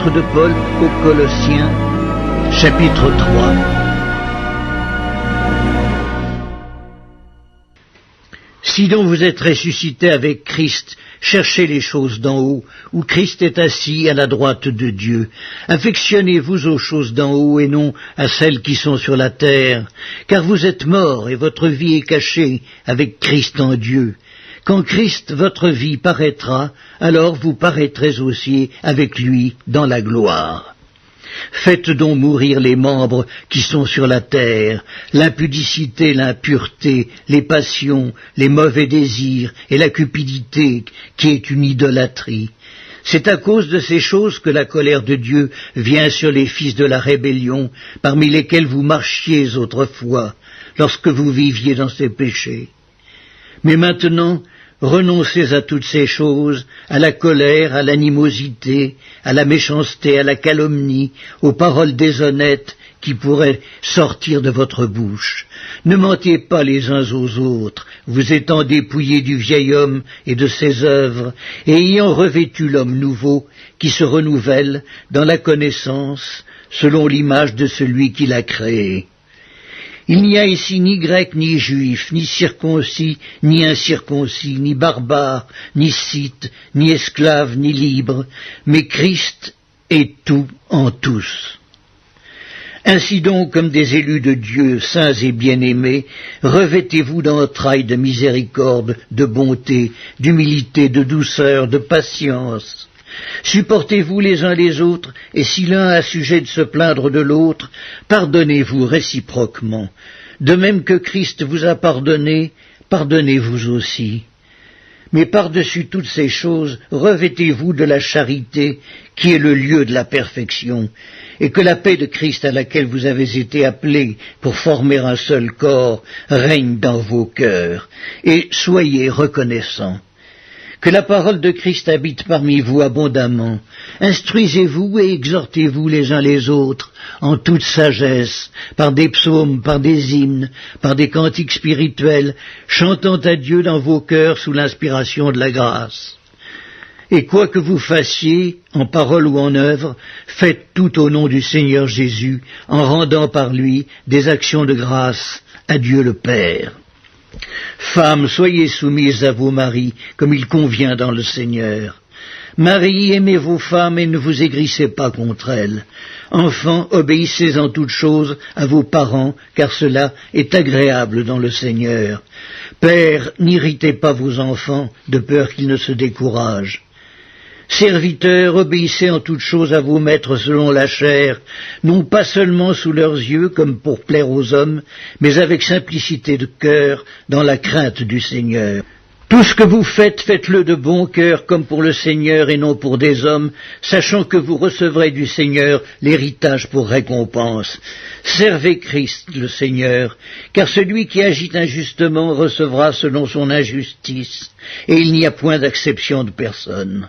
Lettre de Paul aux Colossiens, chapitre 3. Si donc vous êtes ressuscités avec Christ, cherchez les choses d'en haut, où Christ est assis à la droite de Dieu. Affectionnez-vous aux choses d'en haut et non à celles qui sont sur la terre, car vous êtes morts et votre vie est cachée avec Christ en Dieu. Quand Christ, votre vie, paraîtra, alors vous paraîtrez aussi avec lui dans la gloire. Faites donc mourir les membres qui sont sur la terre, l'impudicité, l'impureté, les passions, les mauvais désirs et la cupidité qui est une idolâtrie. C'est à cause de ces choses que la colère de Dieu vient sur les fils de la rébellion, parmi lesquels vous marchiez autrefois, lorsque vous viviez dans ces péchés. Mais maintenant, renoncez à toutes ces choses, à la colère, à l'animosité, à la méchanceté, à la calomnie, aux paroles déshonnêtes qui pourraient sortir de votre bouche. Ne mentez pas les uns aux autres, vous étant dépouillés du vieil homme et de ses œuvres, et ayant revêtu l'homme nouveau, qui se renouvelle dans la connaissance, selon l'image de celui qui l'a créé. Il n'y a ici ni grec ni juif, ni circoncis, ni incirconcis, ni barbare, ni scythe, ni esclave, ni libre, mais Christ est tout en tous. Ainsi donc, comme des élus de Dieu, saints et bien-aimés, revêtez-vous d'entrailles de miséricorde, de bonté, d'humilité, de douceur, de patience. Supportez-vous les uns les autres, et si l'un a sujet de se plaindre de l'autre, pardonnez-vous réciproquement. De même que Christ vous a pardonné, pardonnez-vous aussi. Mais par-dessus toutes ces choses, revêtez-vous de la charité, qui est le lieu de la perfection, et que la paix de Christ à laquelle vous avez été appelés pour former un seul corps règne dans vos cœurs, et soyez reconnaissants. Que la parole de Christ habite parmi vous abondamment. Instruisez-vous et exhortez-vous les uns les autres en toute sagesse, par des psaumes, par des hymnes, par des cantiques spirituels, chantant à Dieu dans vos cœurs sous l'inspiration de la grâce. Et quoi que vous fassiez, en parole ou en œuvre, faites tout au nom du Seigneur Jésus, en rendant par lui des actions de grâce à Dieu le Père. Femmes, soyez soumises à vos maris, comme il convient dans le Seigneur. Maris, aimez vos femmes et ne vous aigrissez pas contre elles. Enfants, obéissez en toutes choses à vos parents, car cela est agréable dans le Seigneur. Pères, n'irritez pas vos enfants, de peur qu'ils ne se découragent. Serviteurs, obéissez en toutes choses à vos maîtres selon la chair, non pas seulement sous leurs yeux comme pour plaire aux hommes, mais avec simplicité de cœur, dans la crainte du Seigneur. Tout ce que vous faites, faites-le de bon cœur comme pour le Seigneur et non pour des hommes, sachant que vous recevrez du Seigneur l'héritage pour récompense. Servez Christ le Seigneur, car celui qui agit injustement recevra selon son injustice, et il n'y a point d'acception de personne.